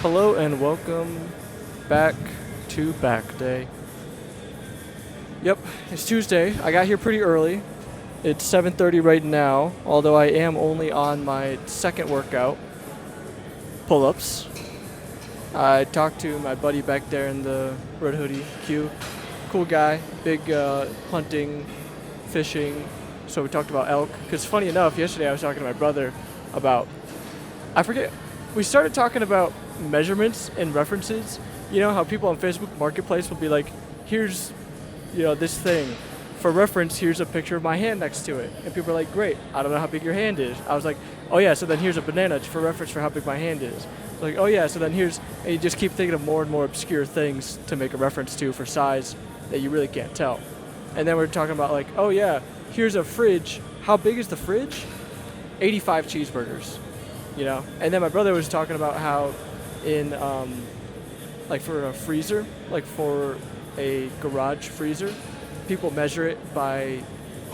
Hello and welcome back to Back Day. Yep, it's Tuesday. I got here pretty early. It's 7:30 right now, although I am only on my second workout, pull-ups. I talked to my buddy back there in the red hoodie, Q. Cool guy, big hunting, fishing. So we talked about elk. Because funny enough, yesterday I was talking to my brother about, I forget, we started talking about measurements and references. You know how people on Facebook Marketplace will be like, here's, this thing. For reference, here's a picture of my hand next to it. And people are like, great, I don't know how big your hand is. I was like, oh yeah, so then here's a banana for reference for how big my hand is. Like, oh yeah, so then here's, and you just keep thinking of more and more obscure things to make a reference to for size that you really can't tell. And then we're talking about like, oh yeah, here's a fridge. How big is the fridge? 85 cheeseburgers, And then my brother was talking about how in, like for a freezer, like for a garage freezer, people measure it by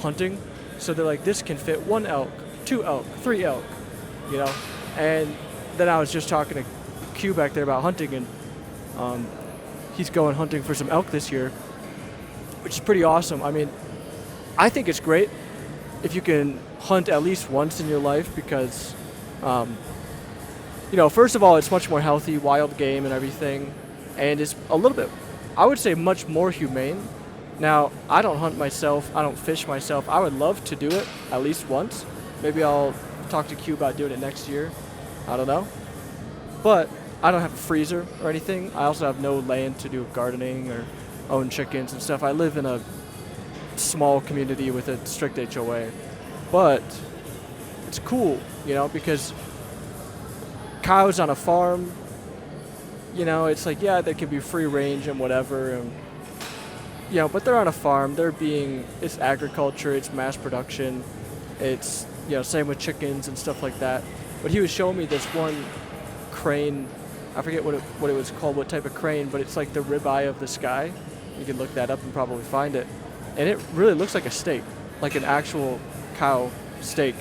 hunting. So they're like, this can fit 1 elk, 2 elk, 3 elk, And then I was just talking to Q back there about hunting, and he's going hunting for some elk this year, which is pretty awesome. I mean, I think it's great if you can hunt at least once in your life because, first of all, it's much more healthy, wild game and everything, and it's a little bit, I would say, much more humane. Now, I don't hunt myself, I don't fish myself. I would love to do it at least once. Maybe I'll talk to Q about doing it next year. I don't know. But I don't have a freezer or anything. I also have no land to do gardening or own chickens and stuff. I live in a small community with a strict HOA. But it's cool, because cows on a farm, it's like, yeah, they can be free range and whatever. And, but they're on a farm. It's agriculture, it's mass production. It's, same with chickens and stuff like that. But he was showing me this one crane. I forget what it was called, what type of crane, but it's like the ribeye of the sky. You can look that up and probably find it. And it really looks like a steak, like an actual cow steak.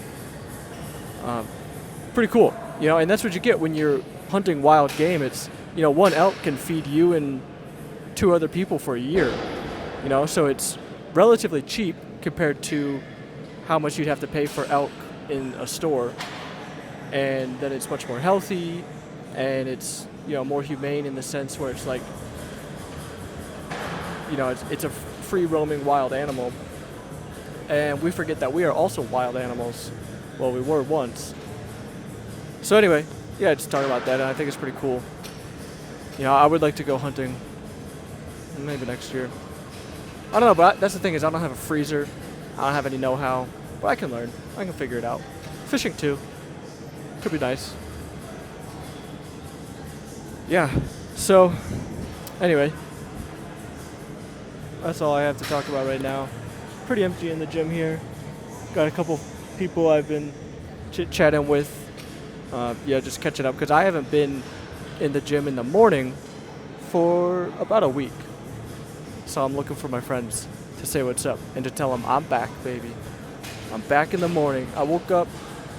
Pretty cool, and that's what you get when you're hunting wild game. It's, 1 elk can feed you and 2 other people for a year, so it's relatively cheap compared to how much you'd have to pay for elk in a store. And then it's much more healthy, and it's, more humane in the sense where it's like, it's a free roaming wild animal. And we forget that we are also wild animals. Well, we were once. So anyway, yeah, just talking about that, and I think it's pretty cool. I would like to go hunting maybe next year. I don't know, but that's the thing is I don't have a freezer. I don't have any know-how, but I can learn. I can figure it out. Fishing too. Could be nice. Yeah, so anyway, that's all I have to talk about right now. Pretty empty in the gym here. Got a couple people I've been chit-chatting with. Just catching up because I haven't been in the gym in the morning for about a week. So I'm looking for my friends to say what's up and to tell them I'm back, baby. I'm back in the morning. I woke up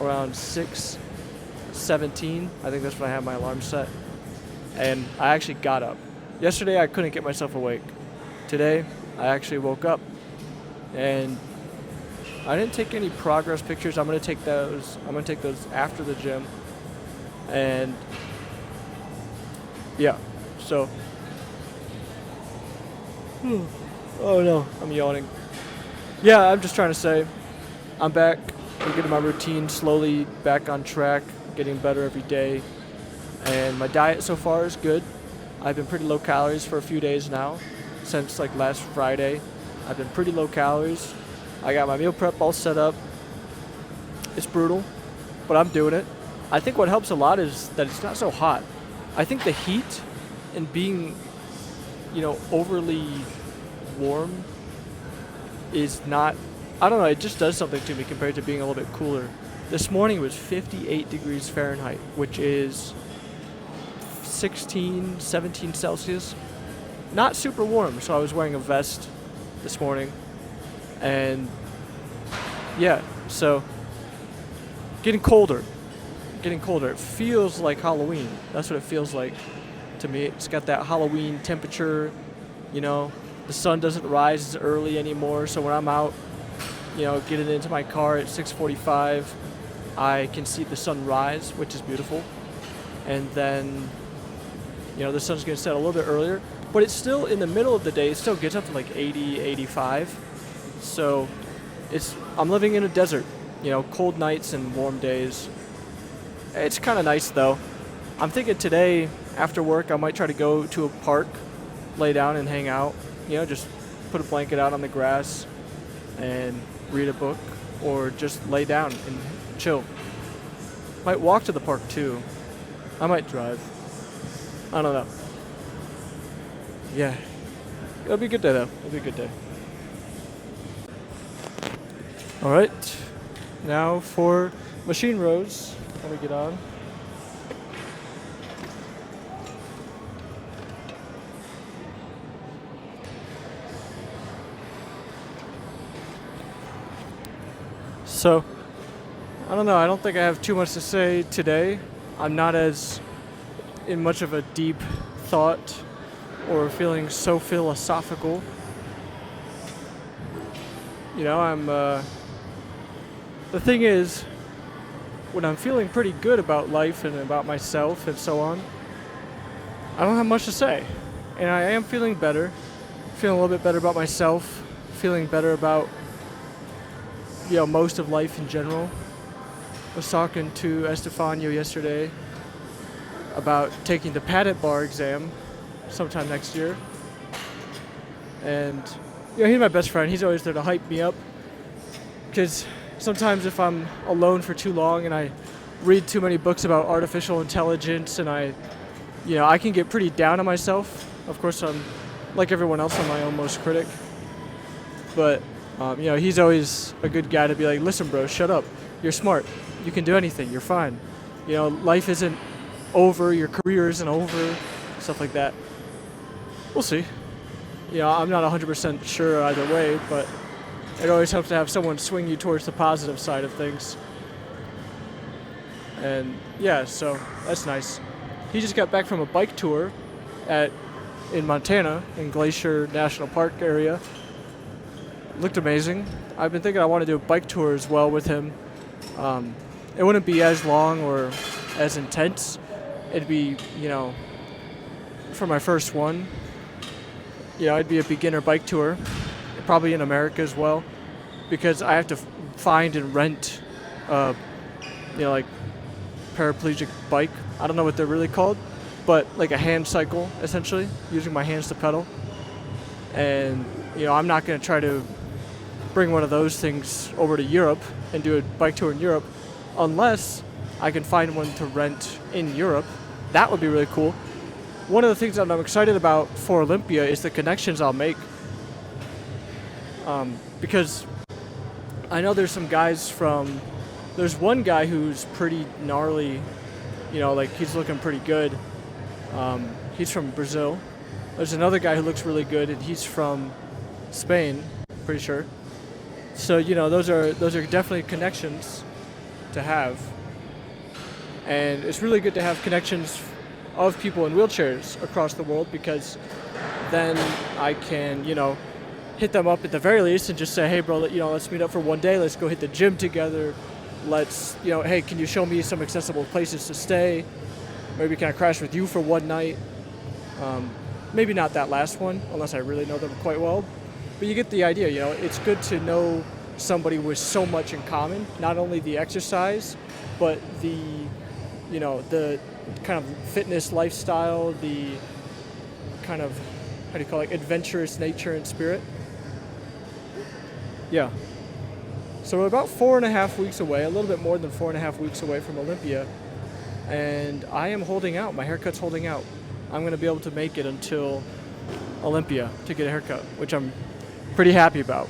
around 6:17. I think that's when I had my alarm set. And I actually got up. Yesterday I couldn't get myself awake. Today I actually woke up. And I didn't take any progress pictures. I'm gonna take those after the gym. And yeah, so oh no, I'm yawning. Yeah, I'm just trying to say I'm back. I'm getting my routine slowly back on track, getting better every day. And my diet so far is good. I've been pretty low calories for a few days now. Since like last Friday, I've been pretty low calories. I got my meal prep all set up. It's brutal, but I'm doing it. I think what helps a lot is that it's not so hot. I think the heat and being, overly warm is not, I don't know, it just does something to me compared to being a little bit cooler. This morning was 58 degrees Fahrenheit, which is 16, 17 Celsius. Not super warm, so I was wearing a vest this morning. And yeah, so getting colder getting colder. It feels like Halloween. That's what it feels like to me. It's got that Halloween temperature, you know. The sun doesn't rise as early anymore, so when I'm out, you know, getting into my car at 6:45, I can see the sun rise, which is beautiful. And then, you know, the sun's going to set a little bit earlier, but it's still in the middle of the day. It still gets up to like 80, 85. So I'm living in a desert, you know, cold nights and warm days. It's kind of nice though. I'm thinking today after work I might try to go to a park, lay down and hang out, you know, just put a blanket out on the grass and read a book or just lay down and chill. Might walk to the park too. I might drive. I don't know. Yeah. It'll be a good day though. It'll be a good day. Alright. Now for machine roads. Let me get on. So, I don't know. I don't think I have too much to say today. I'm not as in much of a deep thought or feeling so philosophical. You know, the thing is, when I'm feeling pretty good about life and about myself and so on, I don't have much to say. And I am feeling better, feeling a little bit better about myself, feeling better about, you know, most of life in general. I was talking to Estefano yesterday about taking the padded bar exam sometime next year. And, you know, he's my best friend. He's always there to hype me up. Because sometimes if I'm alone for too long and I read too many books about artificial intelligence and I can get pretty down on myself. Of course, I'm, like everyone else, I'm my own most critic. But, you know, he's always a good guy to be like, listen, bro, shut up. You're smart. You can do anything. You're fine. You know, life isn't over. Your career isn't over. Stuff like that. We'll see. You know, I'm not 100% sure either way, but it always helps to have someone swing you towards the positive side of things. And yeah, so that's nice. He just got back from a bike tour in Montana, in Glacier National Park area. Looked amazing. I've been thinking I want to do a bike tour as well with him. It wouldn't be as long or as intense. It'd be, you know, for my first one, you know, it'd be a beginner bike tour, probably in America as well, because I have to find and rent, you know, like paraplegic bike. I don't know what they're really called, but like a hand cycle, essentially, using my hands to pedal. And, you know, I'm not going to try to bring one of those things over to Europe and do a bike tour in Europe unless I can find one to rent in Europe. That would be really cool. One of the things that I'm excited about for Olympia is the connections I'll make. Because I know there's there's one guy who's pretty gnarly, you know, like he's looking pretty good. He's from Brazil. There's another guy who looks really good and he's from Spain, pretty sure. So, you know, those are definitely connections to have. And it's really good to have connections of people in wheelchairs across the world, because then I can, you know, hit them up at the very least and just say, hey, bro, you know, let's meet up for one day. Let's go hit the gym together. Let's, you know, hey, can you show me some accessible places to stay? Maybe can I crash with you for one night? Maybe not that last one, unless I really know them quite well. But you get the idea, you know. It's good to know somebody with so much in common, not only the exercise, but the, you know, the kind of fitness lifestyle, the kind of, how do you call it, adventurous nature and spirit. Yeah. So we're about 4.5 weeks away, a little bit more than 4.5 weeks away from Olympia, and I am holding out. My haircut's holding out. I'm going to be able to make it until Olympia to get a haircut, which I'm pretty happy about.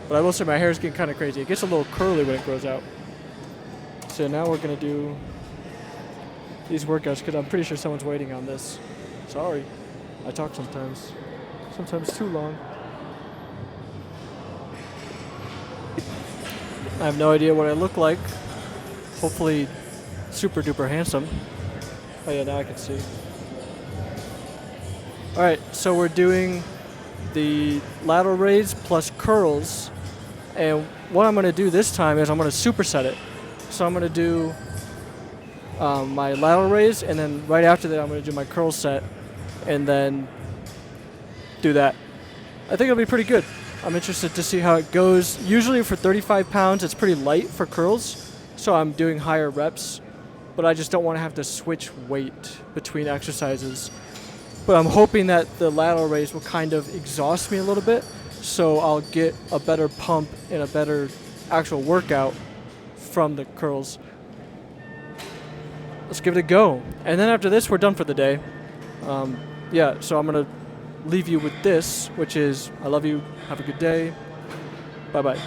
But I will say my hair is getting kind of crazy. It gets a little curly when it grows out. So now we're going to do these workouts because I'm pretty sure someone's waiting on this. Sorry. I talk sometimes too long. I have no idea what I look like. hopefully super duper handsome. Oh yeah, now I can see. Alright, so we're doing the lateral raise plus curls, and what I'm going to do this time is I'm going to superset it. So I'm going to do my lateral raise, and then right after that I'm going to do my curl set, and then do that. I think it'll be pretty good. I'm interested to see how it goes. Usually for 35 pounds it's pretty light for curls, so I'm doing higher reps, but I just don't want to have to switch weight between exercises. But I'm hoping that the lateral raise will kind of exhaust me a little bit, so I'll get a better pump and a better actual workout from the curls. Let's give it a go. And then after this, we're done for the day. Yeah, so I'm going to leave you with this, which is, I love you, have a good day, bye-bye.